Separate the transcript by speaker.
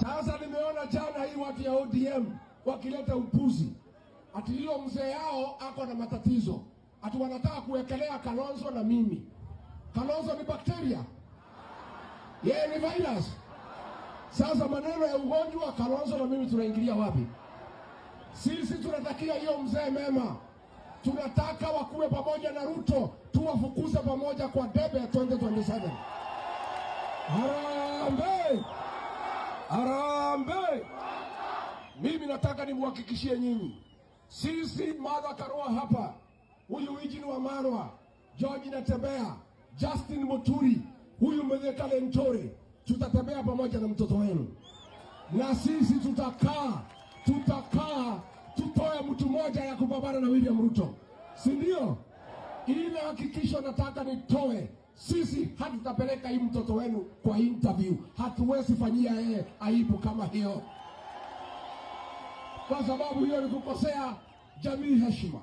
Speaker 1: Sasa nimeona jana hii watu ya ODM wakileta upuzi, ati hilo mzee yao ako na matatizo, ati wanataka kuwekelea Kalonzo na mimi. Kalonzo ni bakteria, yeye ni virus. Sasa maneno ya ugonjwa, Kalonzo na mimi tunaingilia wapi? Sisi tunatakia hiyo mzee mema, tunataka wakuwe pamoja na Ruto, tuwafukuze pamoja kwa debe ya 2027. Harambee! Harambee! Mimi nataka nimhakikishie nyinyi, sisi Martha Karua hapa, huyu Eugene Wamalwa, George Natembeya, Justin Muturi, huyu Mithika Lentore, tutatembea pamoja na mtoto wenu. Na sisi tutakaa tutoe mtu mmoja ya kupambana na William Ruto, si ndio? Ile hakikisho nataka nitoe, sisi hatutapeleka hii mtoto wenu kwa interview, hatuwezi fanyia yeye aibu kama hiyo, kwa sababu hiyo ni kukosea jamii heshima.